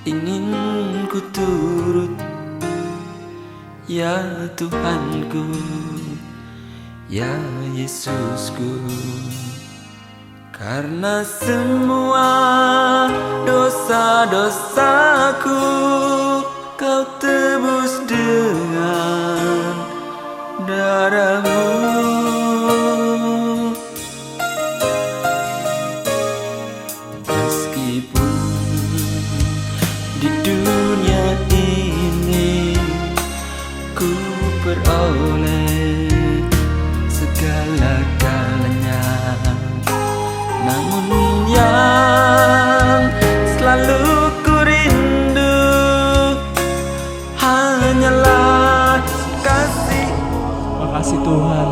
ingin ku turut, ya Tuhanku, ya Yesusku. Karena semua dosa-dosaku Kau tebus dengan darah-Mu. Meskipun di dunia ini ku peroleh segala-galanya, namun yang selalu ku rindu hanyalah kasih. Makasih Tuhan,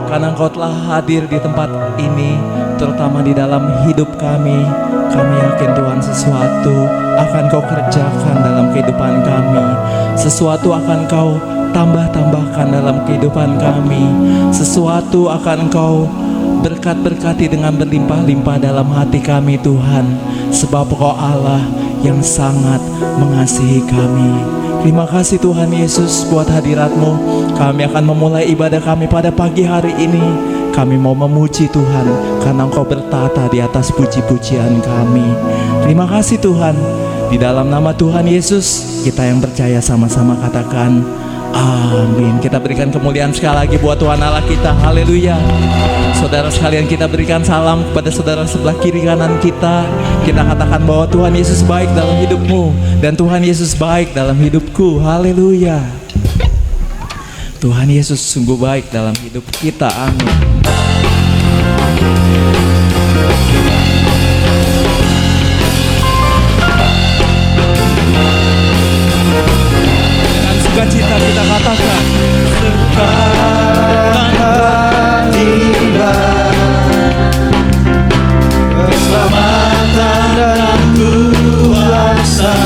karena Engkau telah hadir di tempat ini, terutama di dalam hidup kami. Kami yakin Tuhan sesuatu akan Kau kerjakan dalam kehidupan kami. Sesuatu akan Kau tambah-tambahkan dalam kehidupan kami. Sesuatu akan Kau berkat-berkati dengan berlimpah-limpah dalam hati kami Tuhan. Sebab Kau Allah yang sangat mengasihi kami. Terima kasih Tuhan Yesus buat hadirat-Mu. Kami akan memulai ibadah kami pada pagi hari ini. Kami mau memuji Tuhan karena Engkau bertata di atas puji-pujian kami. Terima kasih Tuhan. Di dalam nama Tuhan Yesus kita yang percaya sama-sama katakan amin. Kita berikan kemuliaan sekali lagi buat Tuhan Allah kita. Haleluya. Saudara sekalian, kita berikan salam kepada saudara sebelah kiri kanan kita. Kita katakan bahwa Tuhan Yesus baik dalam hidupmu dan Tuhan Yesus baik dalam hidupku. Haleluya. Tuhan Yesus sungguh baik dalam hidup kita. Amin. Dengan sukacita kita katakan sekarang tiba keselamatan dan kuasa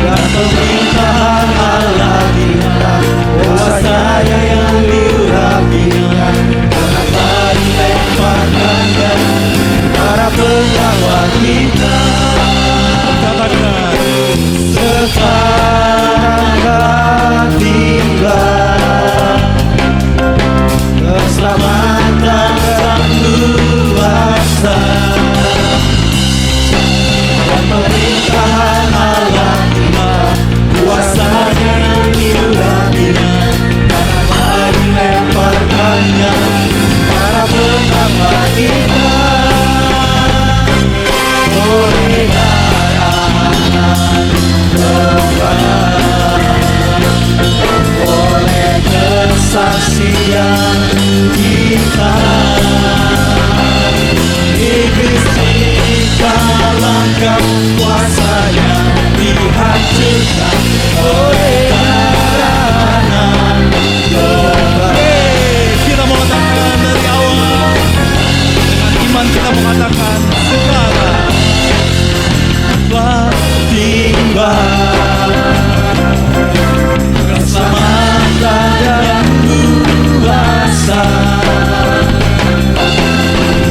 dan pemerintahan Allah kita, kuasanya yang diurapikan, kenapa dilemparkannya para pengawal kita. Katakan sekarang tiba keselamatan dan kuasa dan pemerintahan Allah kita, kuasanya yang diurapikan, kenapa dilemparkannya para pengawal kita. Oleh oleh kesaksian kita, iblis dikalahkan, kuasanya dihancurkan oleh darah Tuhan. Kita mau katakan dari awal, dengan iman kita mengatakan sekarang telah tiba keselamatan dan kuasa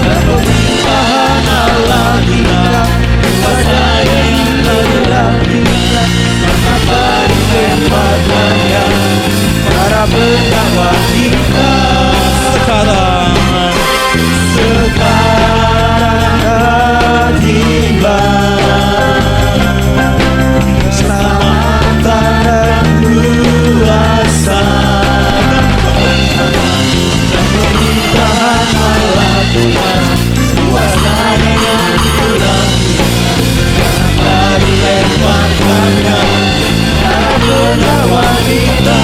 dan pemerintahan Allah kita, kuasa yang diurapikan, kenapa dilemparkannya para pengawal kita. Sekarang tiba keselamatan dan kuasa dan pemerintahan Allah Tuhan, kuasanya yang diurapikan, kenapa dilemparkannya para pengawal kita.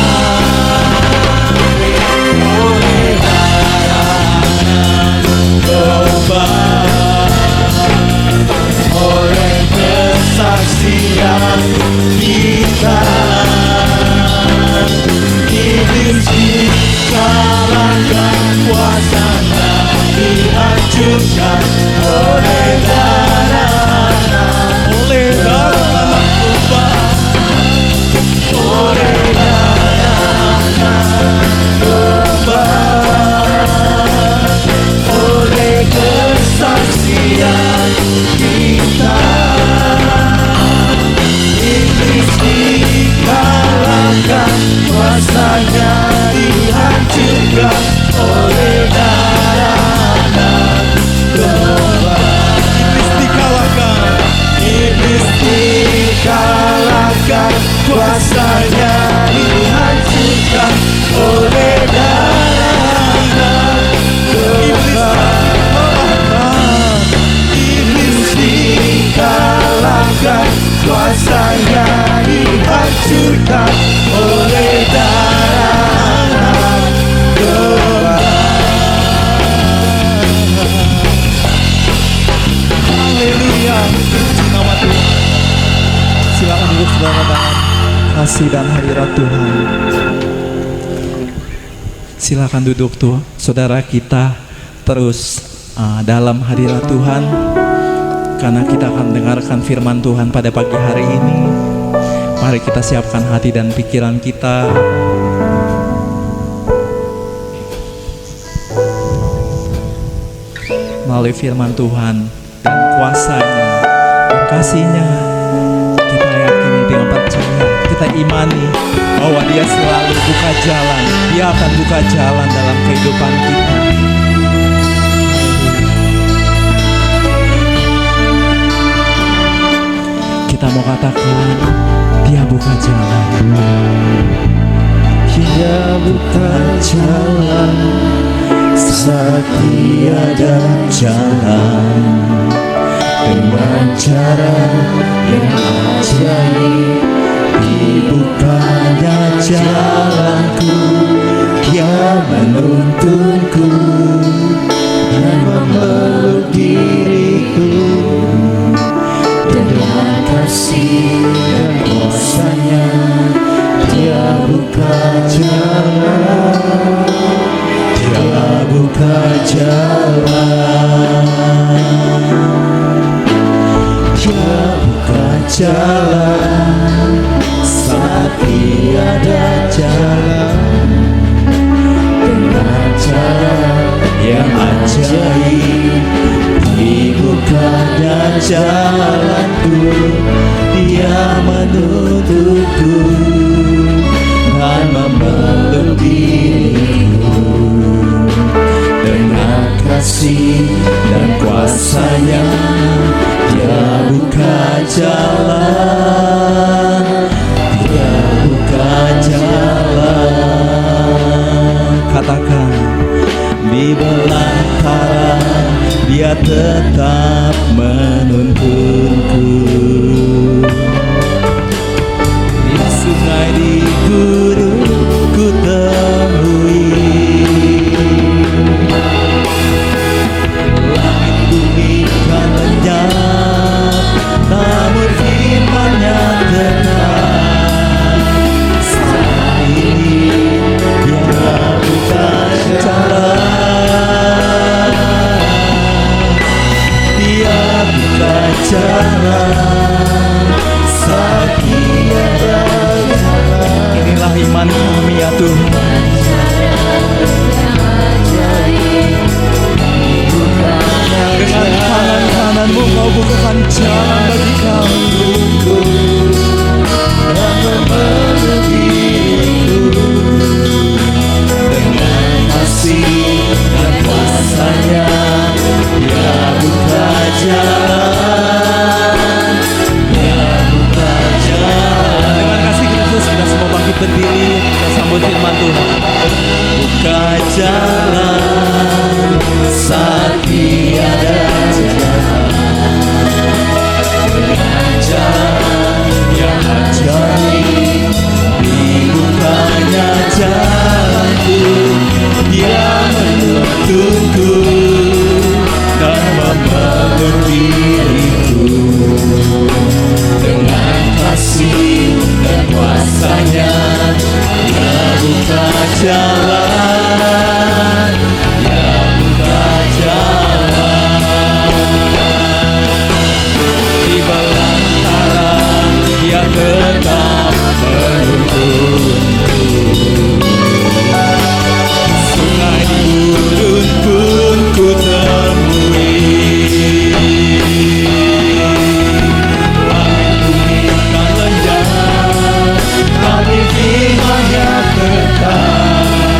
Oleh darah oleh kesaksian kita, iblis dikalahkan, kuasanya dihancurkan oleh darah Tuhan, oleh darah Tuhan, oleh kesaksian kita. kuasanya dihancurkan oleh darah iblis dikalahkan, kuasanya dihancurkan oleh darah Haleluya, puji nama Tuhan. Silakan duduk saudara dalam kasih dan hadirat Tuhan. Silakan duduk tuh, saudara, kita terus dalam hadirat Tuhan, karena kita akan mendengarkan firman Tuhan pada pagi hari ini. Mari kita siapkan hati dan pikiran kita. Melalui firman Tuhan dan kuasanya dan kasihnya, kita yakini dengan percaya, kita imani bahwa Dia selalu buka jalan. Dia akan buka jalan dalam kehidupan kita. Kita mau katakan, Dia buka jalan. Dia buka jalan saat tiada jalan, dengan cara yang ajaib dibukanya jalanku. Dia menuntunku dan memeluk diriku, dengan kasih dan kuasanya Dia buka jalan. Dia buka jalan. Dia buka jalan saat tiada jalan, dengan cara yang ajaib dibukanya jalanku. Dia menuntunku dan memeluk diriku, dengan kasih dan kuasanya Dia buka jalan. Dia buka jalan. Katakan, Di belantara Dia tetap menuntunku, di sungai di gunung ku temui, langit bumi kan lenyap, namun firman-Nya tetap. Saat ini Dia buka jalan. Dia buka jalan saat tiada jalan. inilah iman kami ya Tuhan. Dengan tangan kanan-Mu Kau bukakan jalan bagi kami. Dan memeluk diriku, dengan kasih dan kuasanya Dia buka jalan. Dia buka jalan. Dengan kasih Kristus kita semua bangkit berdiri, kita sambut firman Tuhan. Buka jalan saat tiada jalan, dengan jalan yang ajaib dibukanya jalanku. Dia menuntunku dan memeluk diriku, dengan kasih dan kuasanya Dia buka jalan. Dia buka jalan. Di belantara Dia tetap menuntunku, sungai di gurun pun ku temui, langit bumi kan lenyap, tapi firman-Nya tetap.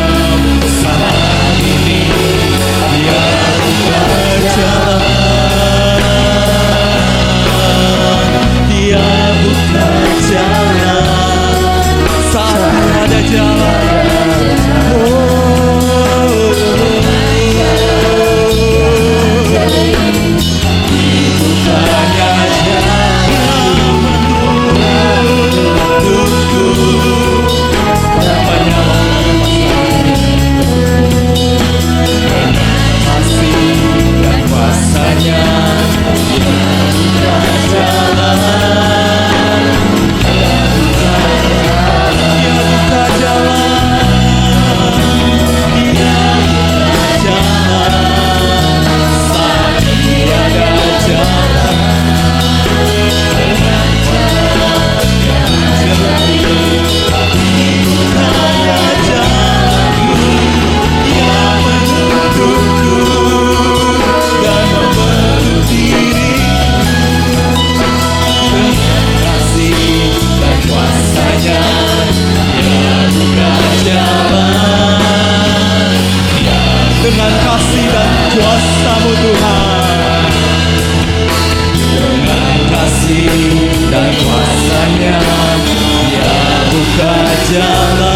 jalan,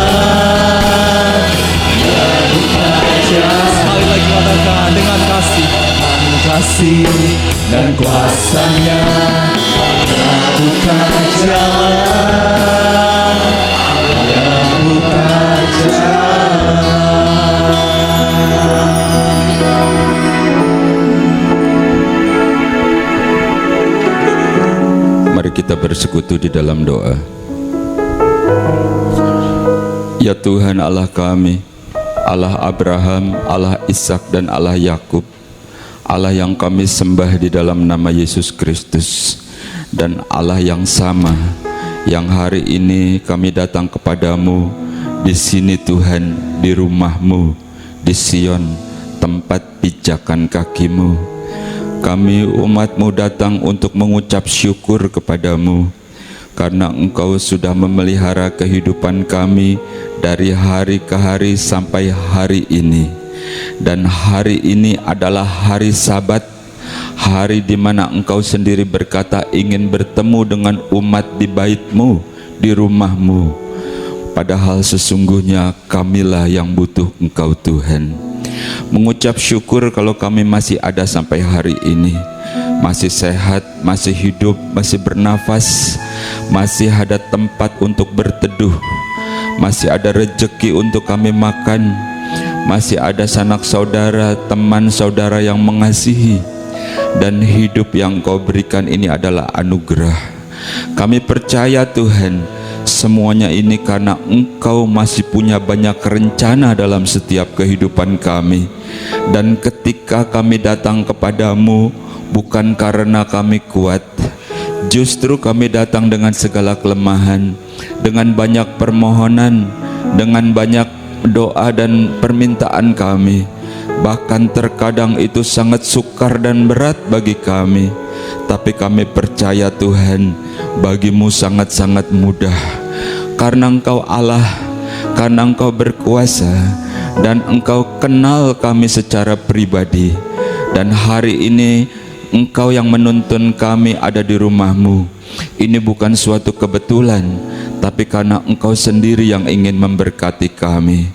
dia buka jalan. Sekali lagi katakan dengan kasih. Kasih dan kuasanya, dia buka jalan, dia buka jalan. Mari kita bersekutu di dalam doa. Ya Tuhan Allah kami, Allah Abraham, Allah Ishak dan Allah Yakub, Allah yang kami sembah di dalam nama Yesus Kristus, dan Allah yang sama yang hari ini kami datang kepadamu di sini Tuhan, di rumahmu, di Sion, tempat pijakan kakimu. Kami umatmu datang untuk mengucap syukur kepadamu karena Engkau sudah memelihara kehidupan kami dari hari ke hari sampai hari ini. Dan hari ini adalah hari Sabat, hari di mana Engkau sendiri berkata ingin bertemu dengan umat di bait-Mu, di rumah-Mu. Padahal sesungguhnya kamilah yang butuh Engkau Tuhan. Mengucap syukur kalau kami masih ada sampai hari ini, masih sehat, masih hidup, masih bernafas, masih ada tempat untuk berteduh, masih ada rezeki untuk kami makan, masih ada sanak saudara, teman saudara yang mengasihi, dan hidup yang Kau berikan ini adalah anugerah. Kami percaya Tuhan, semuanya ini karena Engkau masih punya banyak rencana dalam setiap kehidupan kami. Dan ketika kami datang kepadamu, bukan karena kami kuat, justru kami datang dengan segala kelemahan, dengan banyak permohonan, dengan banyak doa dan permintaan kami. Bahkan terkadang itu sangat sukar dan berat bagi kami. Tapi kami percaya Tuhan, bagi-Mu sangat-sangat mudah. Karena Engkau Allah, karena Engkau berkuasa, dan Engkau kenal kami secara pribadi. Dan hari ini Engkau yang menuntun kami ada di rumah-Mu. Ini bukan suatu kebetulan, tapi karena Engkau sendiri yang ingin memberkati kami.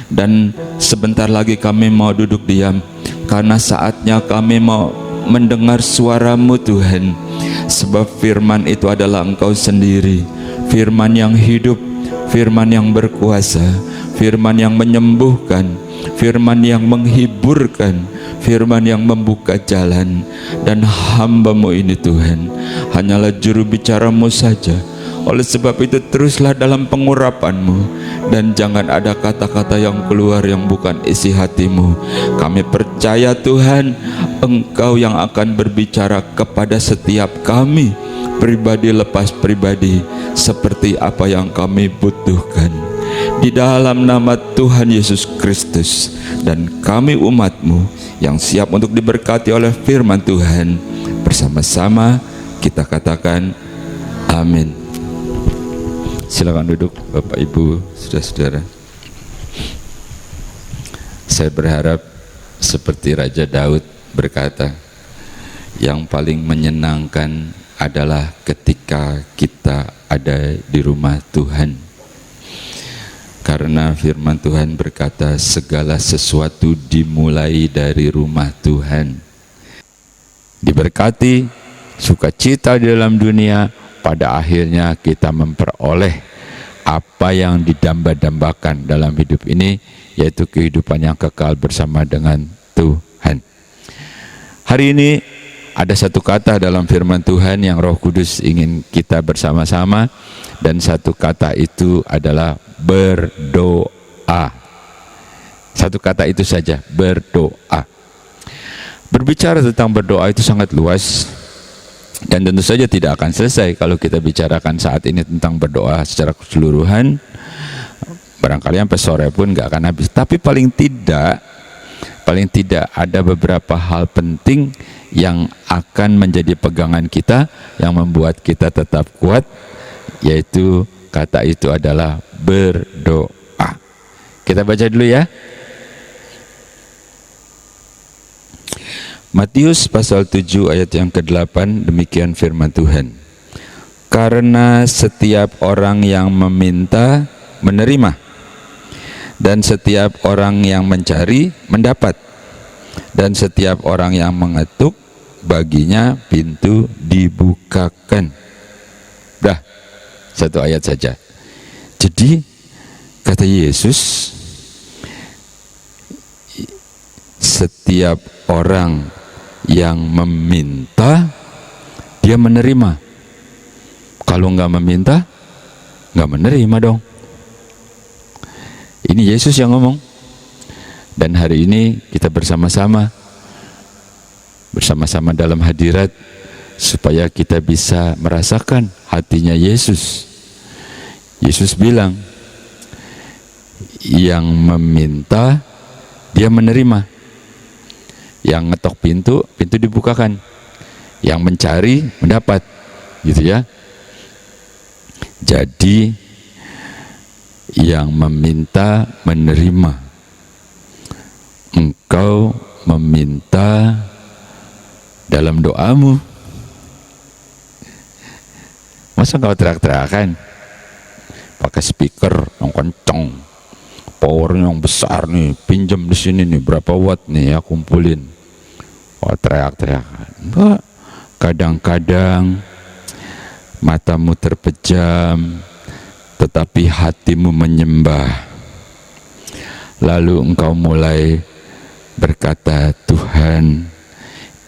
Dan sebentar lagi kami mau duduk diam, karena saatnya kami mau mendengar suara-Mu Tuhan. Sebab firman itu adalah Engkau sendiri, firman yang hidup, firman yang berkuasa, firman yang menyembuhkan, firman yang menghiburkan, firman yang membuka jalan. Dan hamba-Mu ini Tuhan hanyalah juru bicara-Mu saja. Oleh sebab itu teruslah dalam pengurapan-Mu, dan jangan ada kata-kata yang keluar yang bukan isi hati-Mu. Kami percaya Tuhan, Engkau yang akan berbicara kepada setiap kami, pribadi lepas pribadi, seperti apa yang kami butuhkan. Di dalam nama Tuhan Yesus Kristus, dan kami umat-Mu yang siap untuk diberkati oleh firman Tuhan, bersama-sama kita katakan amin. Silakan duduk Bapak Ibu, saudara-saudara. Saya berharap seperti Raja Daud berkata, yang paling menyenangkan adalah ketika kita ada di rumah Tuhan. Karena firman Tuhan berkata, segala sesuatu dimulai dari rumah Tuhan. Diberkati, sukacita di dalam dunia, pada akhirnya kita memperoleh apa yang didamba-dambakan dalam hidup ini, yaitu kehidupan yang kekal bersama dengan Tuhan. Hari ini ada satu kata dalam firman Tuhan yang Roh Kudus ingin kita bersama-sama, dan satu kata itu adalah berdoa. Satu kata itu saja, berdoa. Berbicara tentang berdoa itu sangat luas, dan tentu saja tidak akan selesai kalau kita bicarakan saat ini tentang berdoa secara keseluruhan. Barangkali sampai sore pun nggak akan habis. Tapi paling tidak ada beberapa hal penting yang akan menjadi pegangan kita, yang membuat kita tetap kuat, yaitu kata itu adalah berdoa. Kita baca dulu ya. Matius pasal 7 ayat yang ke-8, demikian firman Tuhan. Karena setiap orang yang meminta, menerima. Dan setiap orang yang mencari mendapat, dan setiap orang yang mengetuk baginya pintu dibukakan. Dah, satu ayat saja. Jadi kata Yesus, setiap orang yang meminta dia menerima. Kalau nggak meminta, nggak menerima dong. Ini Yesus yang ngomong. Dan hari ini kita bersama-sama dalam hadirat, supaya kita bisa merasakan hatinya Yesus. Yesus bilang, yang meminta dia menerima, yang ngetok pintu, pintu dibukakan, yang mencari mendapat, gitu ya. Jadi yang meminta menerima. Engkau meminta dalam doamu, masa engkau teriak-teriakan pakai speaker yang kenceng, powernya yang besar nih, pinjam di sini nih berapa watt nih ya, kumpulin. Oh, teriak-teriakan. Enggak. Kadang-kadang matamu terpejam, tetapi hatimu menyembah. Lalu engkau mulai berkata, Tuhan,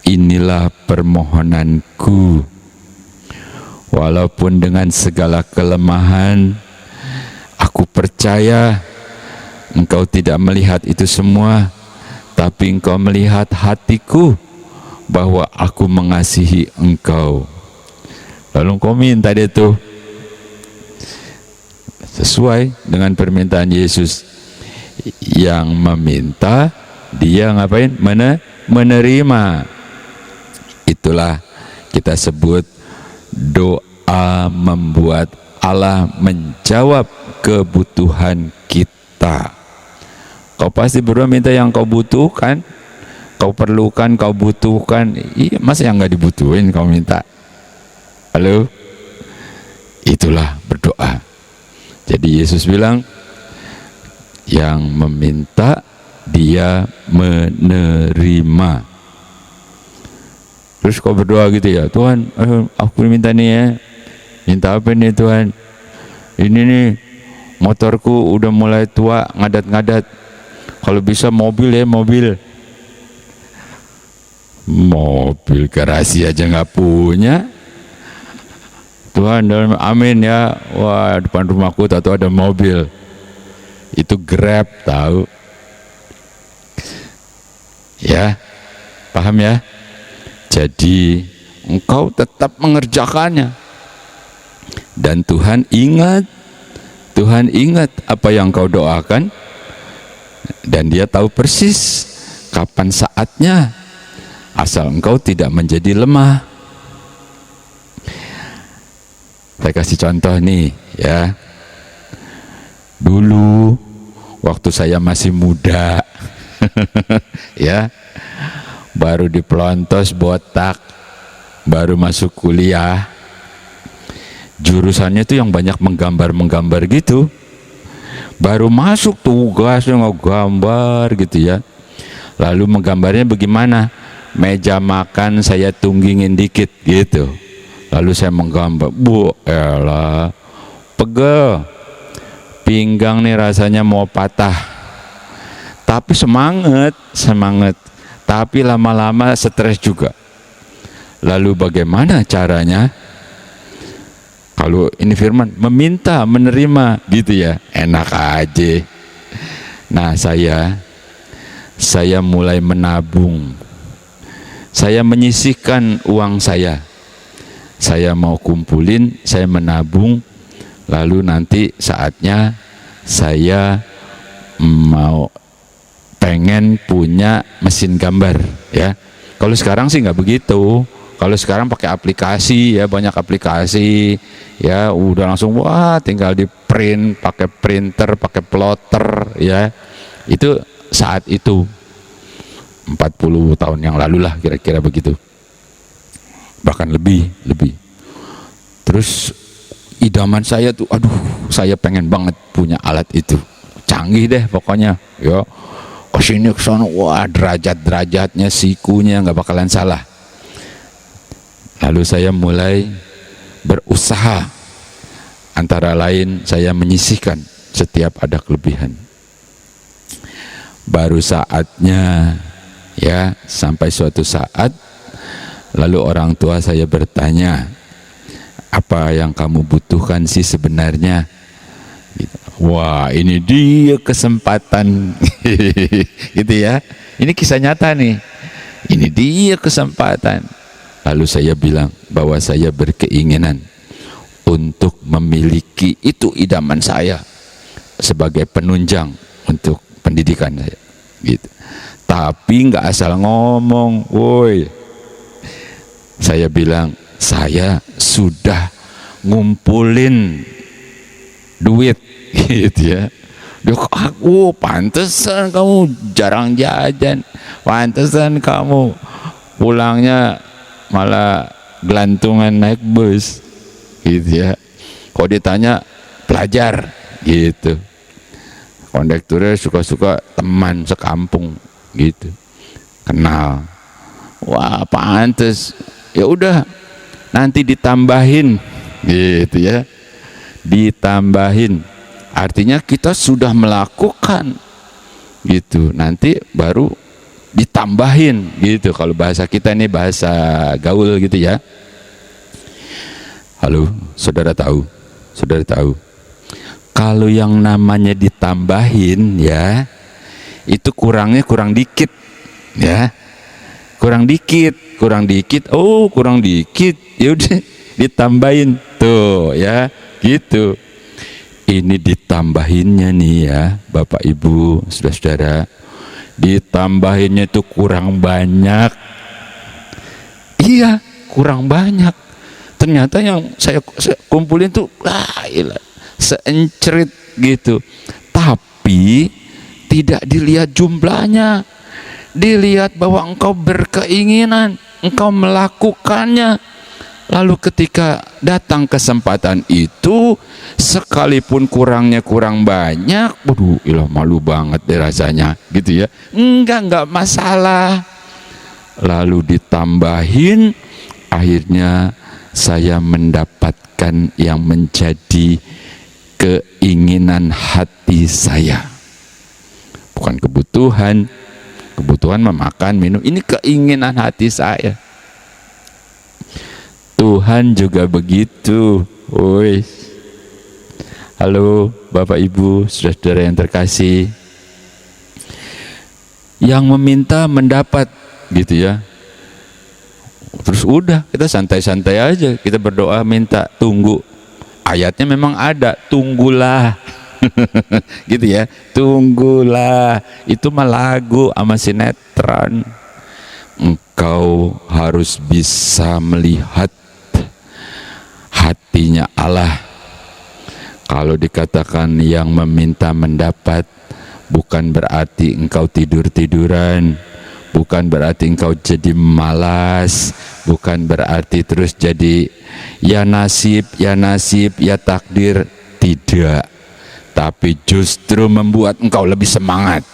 inilah permohonanku. Walaupun dengan segala kelemahan, aku percaya engkau tidak melihat itu semua, tapi engkau melihat hatiku, bahwa aku mengasihi engkau. Lalu engkau minta dia tuh sesuai dengan permintaan Yesus. Yang meminta dia ngapain? Menerima. Itulah kita sebut doa membuat Allah menjawab kebutuhan kita. Kau pasti berdoa minta yang kau butuhkan, kau perlukan, kau butuhkan. Iya, masa yang nggak dibutuhin kau minta? Halo? Itulah berdoa. Jadi Yesus bilang, yang meminta dia menerima. Terus kau berdoa gitu ya, Tuhan, aku minta nih ya. Minta apa nih Tuhan? Ini nih, motorku udah mulai tua, ngadat-ngadat. Kalau bisa mobil ya, mobil. Mobil garasi aja nggak punya. Tuhan, dalam amin ya. Wah, depan rumahku tahu ada mobil. Itu Grab, tahu? Ya, paham ya? Jadi engkau tetap mengerjakannya, dan Tuhan ingat apa yang kau doakan, dan Dia tahu persis kapan saatnya, asal engkau tidak menjadi lemah. Saya kasih contoh nih ya. Dulu waktu saya masih muda ya, baru dipelontos botak, baru masuk kuliah, jurusannya tuh yang banyak menggambar gitu. Baru masuk tugasnya ngegambar gitu ya. Lalu menggambarnya bagaimana? Meja makan saya tunggingin dikit gitu. Lalu saya menggambar, bu elah, pegel, pinggang nih rasanya mau patah. Tapi semangat, tapi lama-lama stres juga. Lalu bagaimana caranya? Kalau ini firman, meminta, menerima gitu ya, enak aja. Nah, saya mulai menabung. Saya menyisihkan uang saya. Saya mau kumpulin, saya menabung. Lalu nanti saatnya saya mau pengen punya mesin gambar ya. Kalau sekarang sih nggak begitu. Kalau sekarang pakai aplikasi ya, banyak aplikasi ya, udah langsung wah tinggal di print, pakai printer, pakai plotter ya. Itu saat itu 40 tahun yang lalu lah kira-kira begitu. Bahkan lebih. Terus idaman saya tuh, aduh, saya pengen banget punya alat itu. Canggih deh pokoknya. Ya, kesini kesana, wah derajat-derajatnya, sikunya nggak bakalan salah. Lalu saya mulai berusaha, antara lain saya menyisihkan setiap ada kelebihan. Baru saatnya, ya, sampai suatu saat, lalu orang tua saya bertanya, apa yang kamu butuhkan sih sebenarnya? Wah, ini dia kesempatan. Gitu ya. Ini kisah nyata nih. Ini dia kesempatan. Lalu saya bilang bahwa saya berkeinginan untuk memiliki itu, idaman saya sebagai penunjang untuk pendidikan saya. Gitu. Tapi nggak asal ngomong, woi. Saya bilang, saya sudah ngumpulin duit, gitu ya. Aku pantesan kamu jarang jajan, pantesan kamu pulangnya malah gelantungan naik bus, gitu ya. Kalau ditanya pelajar, gitu. Kondekturnya suka-suka teman sekampung, gitu. Kenal. Wah, pantes. Ya udah, nanti ditambahin, gitu ya. Ditambahin. Artinya kita sudah melakukan, gitu. Nanti baru ditambahin, gitu. Kalau bahasa kita ini bahasa gaul, gitu ya. Halo, saudara tahu? Saudara tahu? Kalau yang namanya ditambahin, ya, itu kurangnya kurang dikit, ya. Kurang dikit. Oh, kurang dikit. Ya udah ditambahin tuh, ya, gitu. Ini ditambahinnya nih ya, Bapak Ibu, saudara-saudara. Ditambahinnya itu kurang banyak. Iya, kurang banyak. Ternyata yang saya kumpulin tuh seencerit gitu. Tapi tidak dilihat jumlahnya. Dilihat bahwa engkau berkeinginan, engkau melakukannya. Lalu ketika datang kesempatan itu, sekalipun kurangnya kurang banyak, waduh, ilah malu banget deh rasanya, gitu ya. Enggak masalah. Lalu ditambahin, akhirnya saya mendapatkan yang menjadi keinginan hati saya. Bukan kebutuhan memakan, minum, ini keinginan hati saya. Tuhan juga begitu. Woi. Halo Bapak Ibu, saudara-saudara yang terkasih. Yang meminta mendapat, gitu ya. Terus udah, kita santai-santai aja, kita berdoa minta, tunggu. Ayatnya memang ada, tunggulah. Gitu ya, tunggulah. Itu mah lagu sama sinetron. Engkau harus bisa melihat hatinya Allah. Kalau dikatakan yang meminta mendapat, bukan berarti engkau tidur-tiduran, bukan berarti engkau jadi malas, bukan berarti terus jadi ya nasib, ya takdir. Tidak. Tapi justru membuat engkau lebih semangat.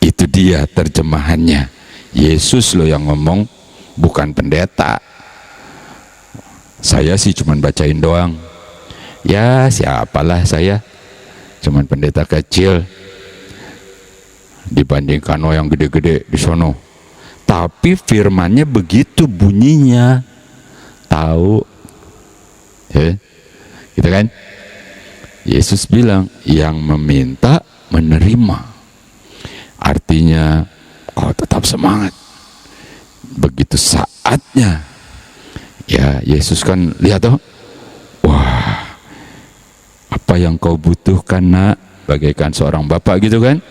Itu dia terjemahannya. Yesus loh yang ngomong, bukan pendeta. Saya sih cuman bacain doang. Ya siapalah saya, cuman pendeta kecil dibandingkan yang gede-gede di sono. Tapi firmannya begitu bunyinya. Tahu? Ya, gitu kan? Yesus bilang, yang meminta menerima. Artinya kau tetap semangat. Begitu saatnya, ya Yesus kan lihat toh, wah, apa yang kau butuhkan nak, bagaikan seorang bapak gitu kan.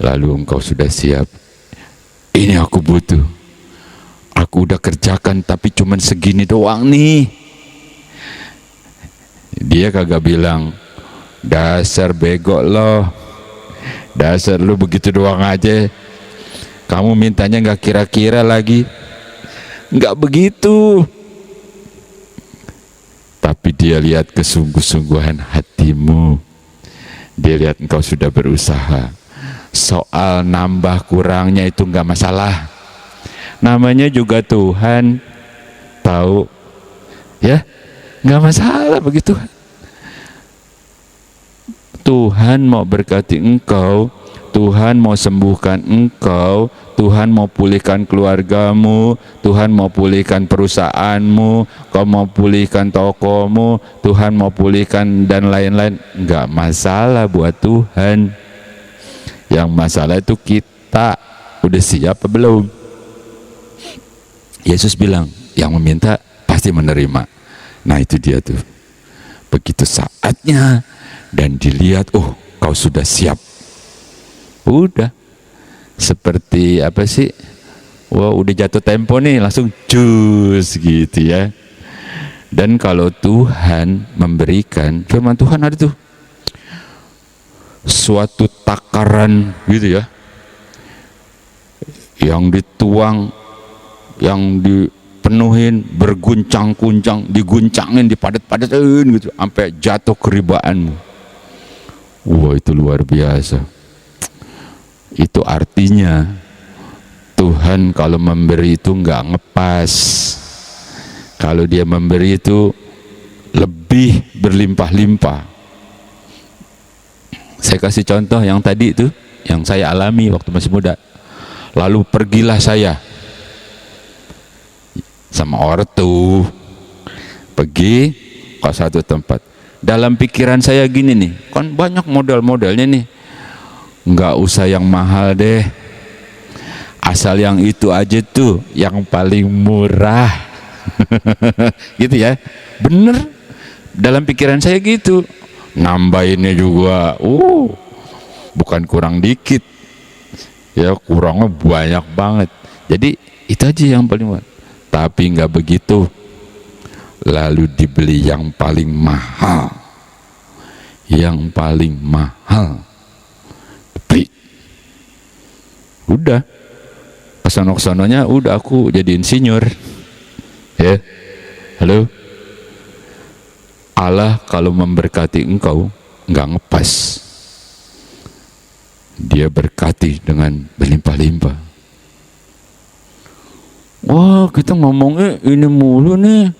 Lalu engkau sudah siap, ini aku butuh, aku udah kerjakan tapi cuman segini doang nih. Dia kagak bilang, dasar bego loh, dasar lu begitu doang aja, kamu mintanya gak kira-kira lagi. Nggak begitu. Tapi tapi dia lihat kesungguh-sungguhan hatimu. Dia lihat engkau sudah berusaha. Soal nambah kurangnya itu nggak masalah. Namanya juga Tuhan tahu, ya, nggak masalah begitu. Tuhan mau berkati engkau, Tuhan mau sembuhkan engkau, Tuhan mau pulihkan keluargamu, Tuhan mau pulihkan perusahaanmu, kau mau pulihkan tokomu, Tuhan mau pulihkan dan lain-lain. Enggak masalah buat Tuhan. Yang masalah itu kita udah siap apa belum? Yesus bilang, yang meminta pasti menerima. Nah itu dia tuh. Begitu saatnya dan dilihat, oh kau sudah siap. Udah. Seperti apa sih? Wah, udah jatuh tempo nih, langsung jus gitu ya. Dan kalau Tuhan memberikan, firman Tuhan ada tuh suatu takaran gitu ya, yang dituang, yang dipenuhin, berguncang-guncang, diguncangin, dipadat-padatin gitu, sampai jatuh keribaanmu. Wah, itu luar biasa. Itu artinya Tuhan kalau memberi itu nggak ngepas. Kalau dia memberi itu lebih berlimpah-limpah. Saya kasih contoh yang tadi itu, yang saya alami waktu masih muda. Lalu pergilah saya sama ortu, pergi ke satu tempat. Dalam pikiran saya gini nih, kan banyak modal-modalnya nih. Nggak usah yang mahal deh, asal yang itu aja tuh yang paling murah. Gitu ya, bener. Dalam pikiran saya gitu. Nambahinnya juga bukan kurang dikit ya, kurangnya banyak banget. Jadi itu aja yang paling murah. Tapi nggak begitu, lalu dibeli yang paling mahal. Yang paling mahal, udah kesono-kesononya udah aku jadi insinyur ya. Halo, Allah kalau memberkati engkau nggak ngepas, dia berkati dengan berlimpah-limpah. Wah, kita ngomongnya ini mulu nih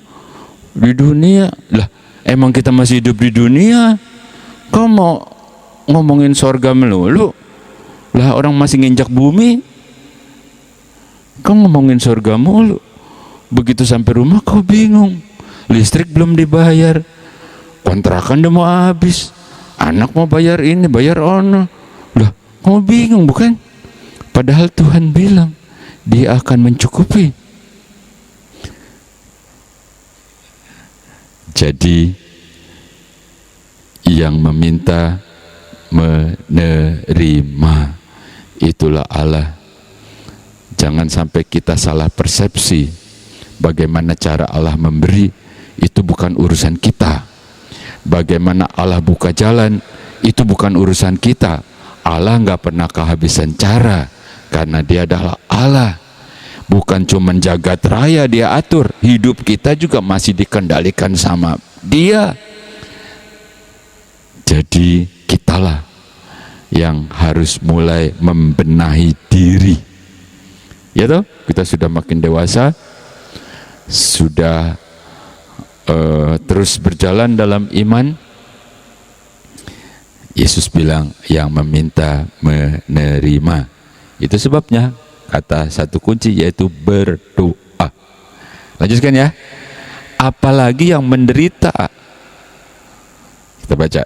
di dunia lah, emang kita masih hidup di dunia, kau mau ngomongin sorga melulu lah, orang masih nginjak bumi, kau ngomongin surga mulu. Begitu sampai rumah kau bingung, listrik belum dibayar, kontrakan udah mau habis, anak mau bayar ini, bayar ono. Lah, kau bingung bukan? Padahal Tuhan bilang dia akan mencukupi. Jadi yang meminta menerima, itulah Allah. Jangan sampai kita salah persepsi. Bagaimana cara Allah memberi, itu bukan urusan kita. Bagaimana Allah buka jalan, itu bukan urusan kita. Allah nggak pernah kehabisan cara, karena dia adalah Allah. Bukan cuma jagat raya dia atur, hidup kita juga masih dikendalikan sama dia. Jadi kitalah yang harus mulai membenahi diri, ya toh. Kita sudah makin dewasa, sudah terus berjalan dalam iman. Yesus bilang yang meminta menerima. Itu sebabnya kata satu kunci yaitu berdoa. Lanjutkan ya. Apalagi yang menderita. Kita baca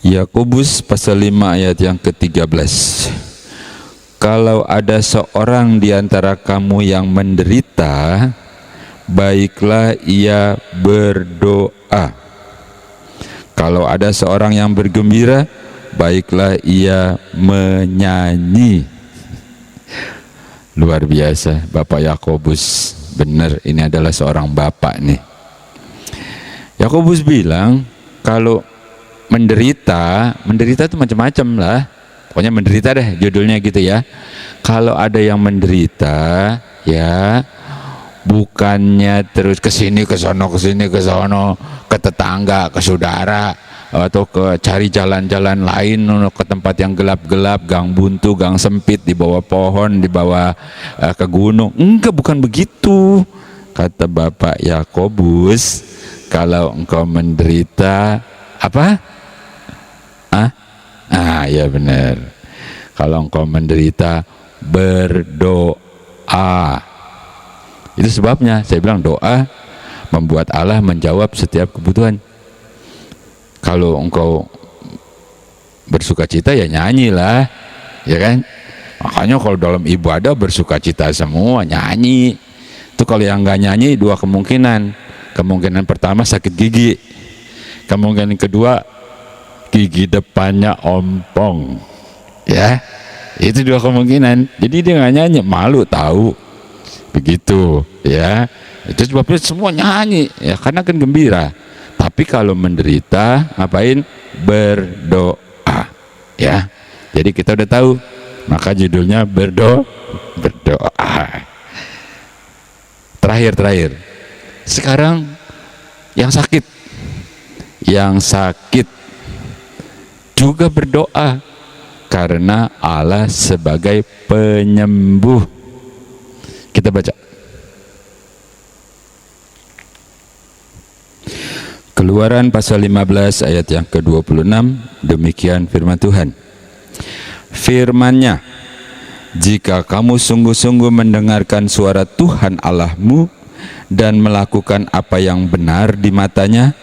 Yakobus pasal 5 ayat yang ke-13. Kalau ada seorang di antara kamu yang menderita, baiklah ia berdoa. Kalau ada seorang yang bergembira, baiklah ia menyanyi. Luar biasa Bapak Yakobus. Benar, ini adalah seorang bapak nih. Yakobus bilang kalau menderita itu macam-macam lah. Pokoknya menderita deh judulnya gitu ya. Kalau ada yang menderita, ya bukannya terus ke sini ke sono ke tetangga, ke saudara, atau ke cari jalan-jalan lain ke tempat yang gelap-gelap, gang buntu, gang sempit, di bawah pohon, di bawah ke gunung. Enggak, bukan begitu. Kata Bapak Yakobus, kalau engkau menderita apa? Ya benar. Kalau engkau menderita, berdoa. Itu sebabnya saya bilang doa membuat Allah menjawab setiap kebutuhan. Kalau engkau bersukacita ya nyanyilah, ya kan? Makanya kalau dalam ibadah bersukacita semua, nyanyi. Itu kalau yang nggak nyanyi dua kemungkinan. Kemungkinan pertama sakit gigi. Kemungkinan kedua gigi depannya ompong. Ya, itu dua kemungkinan. Jadi dia nggak nyanyi, malu tahu. Begitu, ya. Itu sebabnya semua nyanyi, ya, karena kan gembira. Tapi kalau menderita, ngapain? Berdoa, ya. Jadi kita udah tahu, maka judulnya berdoa. Terakhir. Sekarang yang sakit juga berdoa, karena Allah sebagai penyembuh. Kita baca Keluaran pasal 15 ayat yang ke-26. Demikian firman Tuhan. Firman-Nya, jika kamu sungguh-sungguh mendengarkan suara Tuhan Allahmu dan melakukan apa yang benar di matanya,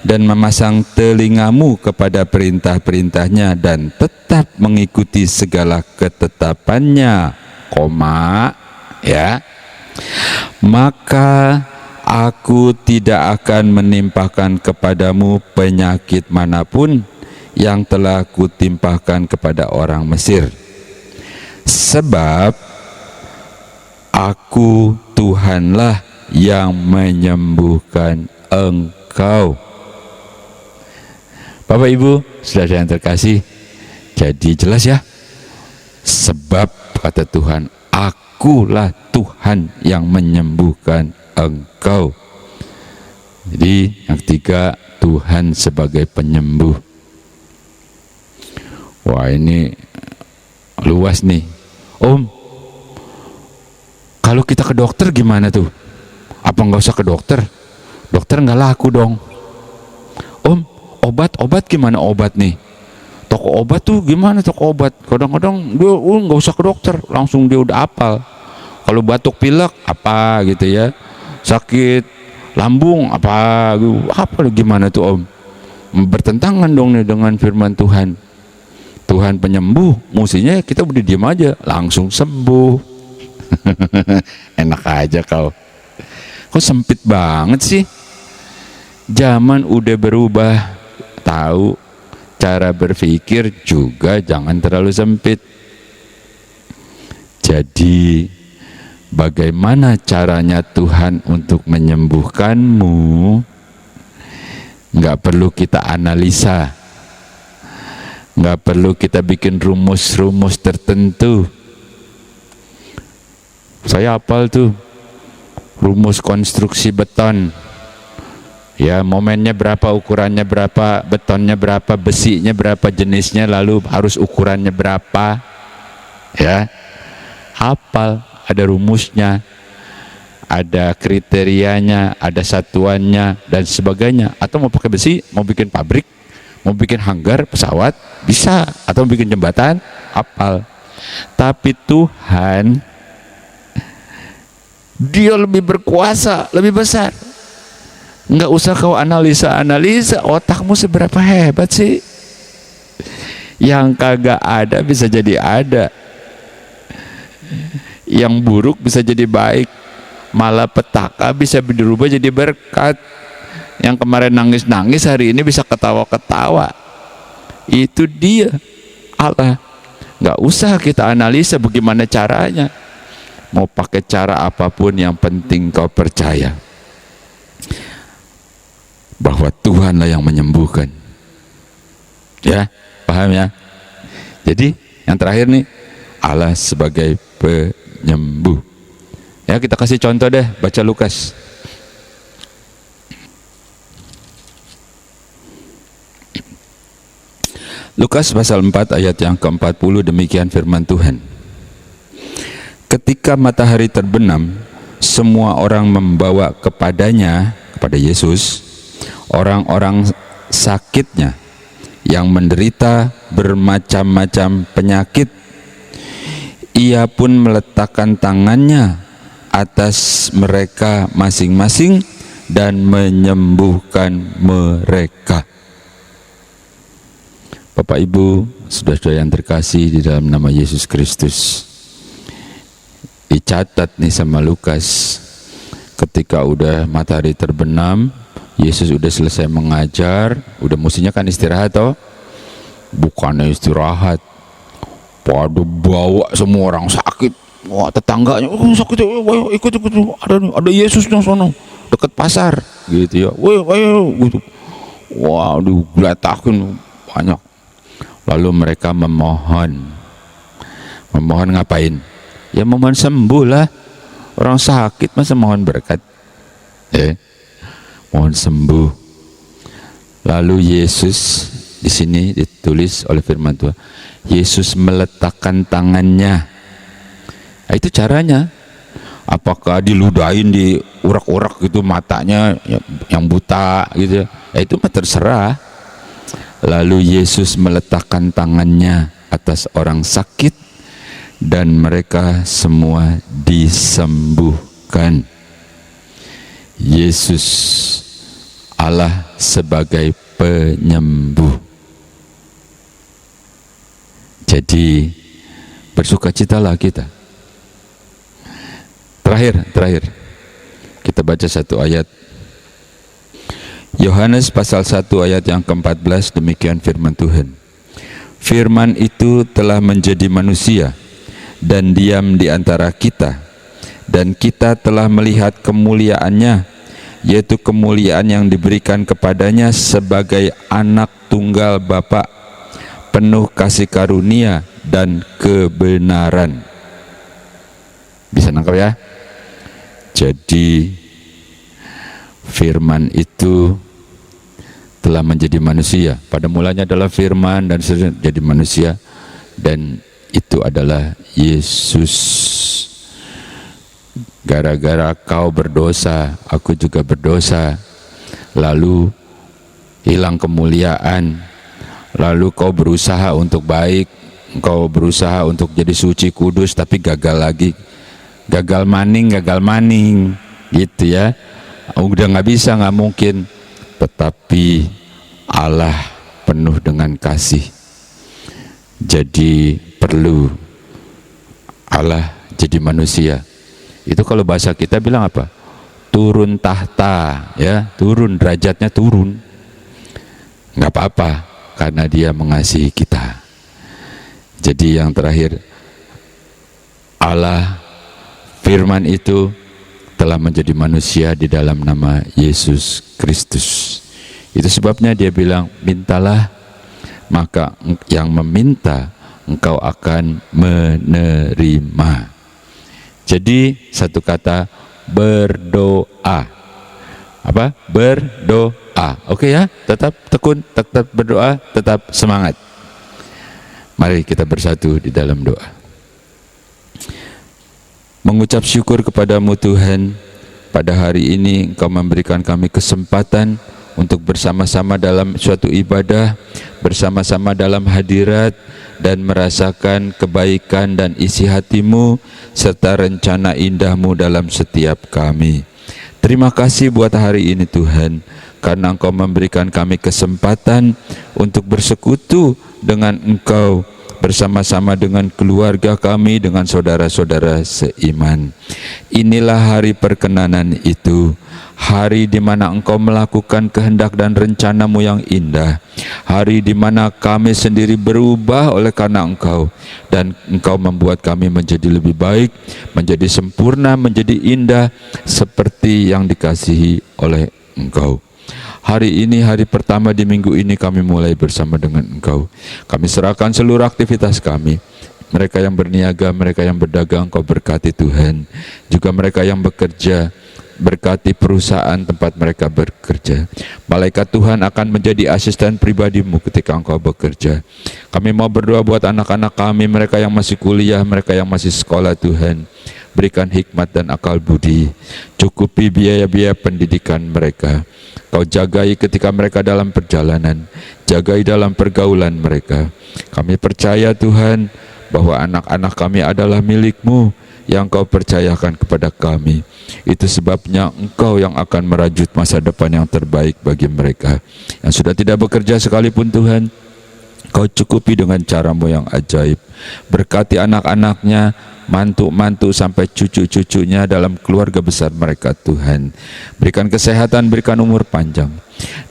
dan memasang telingamu kepada perintah-perintahnya dan tetap mengikuti segala ketetapannya, ya, maka aku tidak akan menimpakan kepadamu penyakit manapun yang telah kutimpahkan kepada orang Mesir, sebab aku Tuhanlah yang menyembuhkan engkau. Bapak Ibu, saudara yang terkasih, jadi jelas ya, sebab kata Tuhan, akulah Tuhan yang menyembuhkan engkau. Jadi yang ketiga, Tuhan sebagai penyembuh. Wah, ini luas nih. Om, kalau kita ke dokter gimana tuh? Apa nggak usah ke dokter? Dokter nggak laku dong. Om, obat gimana obat nih? Toko obat tuh gimana toko obat? Kadang-kadang dia nggak usah ke dokter, langsung dia udah hafal. Kalau batuk pilek apa gitu ya, sakit lambung apa gimana tuh Om? Bertentangan dong nih dengan firman Tuhan. Tuhan penyembuh, mestinya kita udah diam aja, langsung sembuh. Enak aja kau. Kok sempit banget sih? Zaman udah berubah, tahu cara berpikir juga jangan terlalu sempit. Jadi bagaimana caranya Tuhan untuk menyembuhkanmu? Nggak perlu kita analisa, nggak perlu kita bikin rumus-rumus tertentu. Saya hafal tuh rumus konstruksi beton. Ya, momennya berapa, ukurannya berapa, betonnya berapa, besinya berapa, jenisnya, lalu harus ukurannya berapa. Ya, hafal, ada rumusnya, ada kriterianya, ada satuannya dan sebagainya. Atau mau pakai besi, mau bikin pabrik, mau bikin hanggar pesawat, bisa. Atau mau bikin jembatan, hafal. Tapi Tuhan, Dia lebih berkuasa, lebih besar. Nggak usah kau analisa, otakmu seberapa hebat sih? Yang kagak ada bisa jadi ada, yang buruk bisa jadi baik, malah petaka bisa berubah jadi berkat. Yang kemarin nangis-nangis hari ini bisa ketawa-ketawa. Itu Dia, Allah. Nggak usah kita analisa bagaimana caranya. Mau pakai cara apapun, yang penting kau percaya bahwa Tuhanlah yang menyembuhkan. Ya, paham ya? Jadi yang terakhir nih, Allah sebagai penyembuh. Ya. Ya, kita kasih contoh deh, baca Lukas. Lukas pasal 4 ayat yang ke-40, demikian firman Tuhan. Ketika matahari terbenam, semua orang membawa kepadanya, kepada Yesus, orang-orang sakitnya yang menderita bermacam-macam penyakit. Ia pun meletakkan tangannya atas mereka masing-masing dan menyembuhkan mereka. Bapak Ibu, saudara-saudara yang terkasih di dalam nama Yesus Kristus, dicatat nih sama Lukas, ketika udah matahari terbenam, Yesus udah selesai mengajar, udah mestinya kan istirahat toh? Bukannya istirahat, pada bawa semua orang sakit. Wah, tetangganya, sakit, ikut, ada Yesus di sana, dekat pasar, gitu ya. Gitu. Wah, digeletakin banyak. Lalu mereka memohon ngapain? Ya memohon sembuh lah. Orang sakit masa mohon berkat? Mohon sembuh. Lalu Yesus, di sini ditulis oleh firman Tuhan, Yesus meletakkan tangannya. Nah, itu caranya. Apakah diludahin, diurak-urak gitu matanya yang buta gitu? Itu mah terserah. Lalu Yesus meletakkan tangannya atas orang sakit dan mereka semua disembuhkan. Yesus Allah sebagai penyembuh. Jadi bersukacitalah kita. Terakhir kita baca satu ayat. Yohanes pasal 1 ayat yang ke-14, demikian firman Tuhan. Firman itu telah menjadi manusia dan diam di antara kita, dan kita telah melihat kemuliaannya, yaitu kemuliaan yang diberikan kepadanya sebagai anak tunggal Bapa, penuh kasih karunia dan kebenaran. Bisa nangkap ya? Jadi firman itu telah menjadi manusia. Pada mulanya adalah firman dan jadi manusia, dan itu adalah Yesus. Gara-gara kau berdosa, aku juga berdosa. Lalu hilang kemuliaan. Lalu kau berusaha untuk baik, kau berusaha untuk jadi suci kudus, tapi gagal lagi. Gagal maning gitu ya. Udah nggak bisa, nggak mungkin. Tetapi Allah penuh dengan kasih. Jadi perlu Allah jadi manusia. Itu kalau bahasa kita bilang apa? Turun tahta, ya, turun derajatnya, turun. Nggak apa-apa, karena Dia mengasihi kita. Jadi yang terakhir, Allah firman itu telah menjadi manusia di dalam nama Yesus Kristus. Itu sebabnya Dia bilang, mintalah, maka yang meminta engkau akan menerima. Jadi satu kata, berdoa. Apa? Berdoa. Oke ya? Tetap tekun, tetap berdoa, tetap semangat. Mari kita bersatu di dalam doa. Mengucap syukur kepadamu Tuhan, pada hari ini Engkau memberikan kami kesempatan untuk bersama-sama dalam suatu ibadah, bersama-sama dalam hadirat, dan merasakan kebaikan dan isi hati-Mu serta rencana indah-Mu dalam setiap kami. Terima kasih buat hari ini Tuhan, karena Engkau memberikan kami kesempatan untuk bersekutu dengan Engkau, bersama-sama dengan keluarga kami, dengan saudara-saudara seiman. Inilah hari perkenanan itu, hari di mana Engkau melakukan kehendak dan rencana-Mu yang indah, hari di mana kami sendiri berubah oleh karena Engkau, dan Engkau membuat kami menjadi lebih baik, menjadi sempurna, menjadi indah, seperti yang dikasihi oleh Engkau. Hari ini, hari pertama di minggu ini, kami mulai bersama dengan Engkau. Kami serahkan seluruh aktivitas kami, Mereka yang berniaga, mereka yang berdagang, Engkau berkati Tuhan. Juga mereka yang bekerja, berkati perusahaan tempat mereka bekerja. Malaikat Tuhan akan menjadi asisten pribadimu ketika engkau bekerja. Kami mau berdoa buat anak-anak kami, mereka yang masih kuliah, mereka yang masih sekolah Tuhan. Berikan hikmat dan akal budi. Cukupi biaya-biaya pendidikan mereka. Kau jagai ketika mereka dalam perjalanan. Jagai dalam pergaulan mereka. Kami percaya Tuhan bahwa anak-anak kami adalah milik-Mu yang Kau percayakan kepada kami. Itu sebabnya Engkau yang akan merajut masa depan yang terbaik bagi mereka. Yang sudah tidak bekerja sekalipun Tuhan, Kau cukupi dengan cara-Mu yang ajaib. Berkati anak-anaknya, mantu-mantu sampai cucu-cucunya dalam keluarga besar mereka Tuhan. Berikan kesehatan, berikan umur panjang.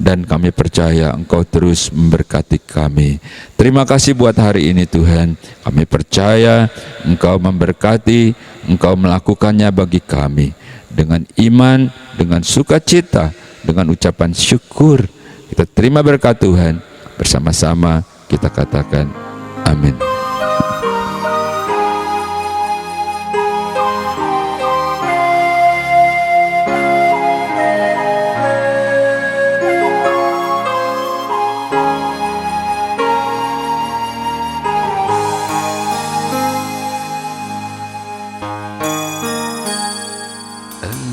Dan kami percaya Engkau terus memberkati kami. Terima kasih buat hari ini Tuhan. Kami percaya Engkau memberkati, Engkau melakukannya bagi kami. Dengan iman, dengan sukacita, dengan ucapan syukur, kita terima berkat Tuhan. Bersama-sama kita katakan amin.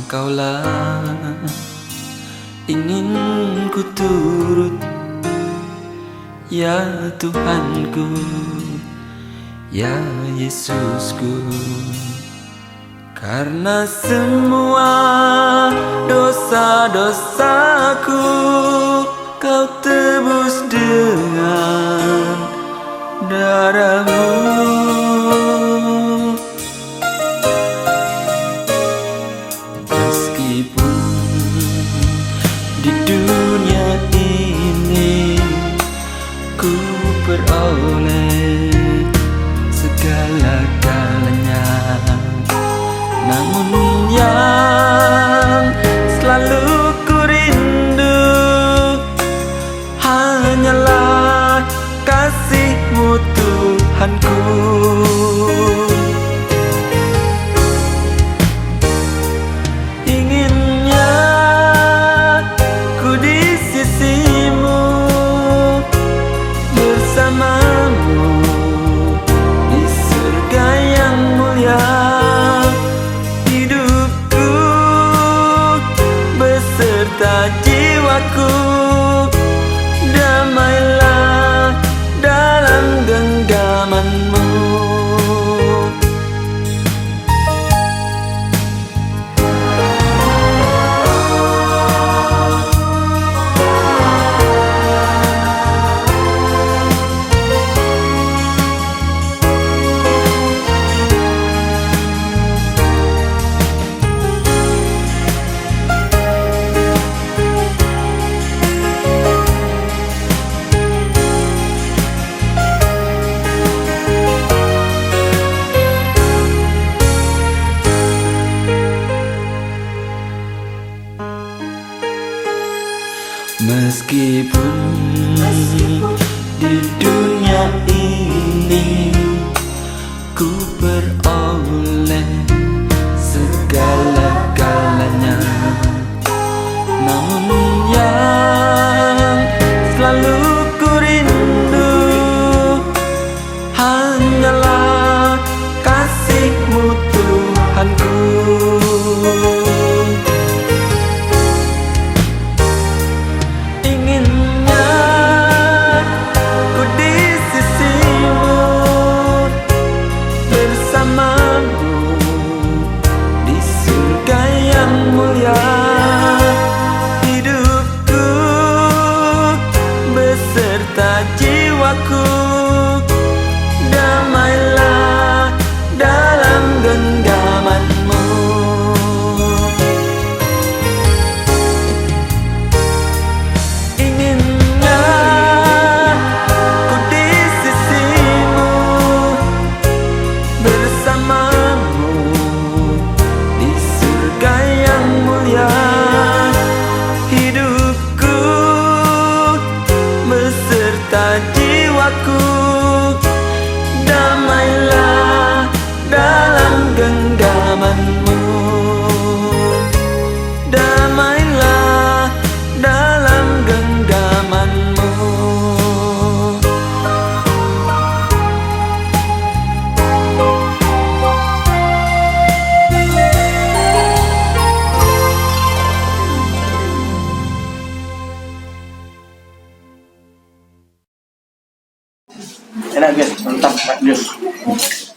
Engkaulah ingin ku turut, ya Tuhanku, ya Yesusku. Karena semua dosa-dosaku Kau tebus dengan darah-Mu. Meskipun di dunia ini ku peroleh segala-galanya, namun yang selalu ku rindu hanyalah kasih-Mu Tuhanku. Inginnya ku di sisi-Mu, bersama-Mu di surga yang mulia. Hidupku beserta jiwaku damailah dalam genggaman-Mu. Meskipun di dunia ini ku peroleh segala-galanya, namun yang selalu ku rindu hanyalah kasih-Mu Tuhanku. Hidupku Enak guys, mantap guys.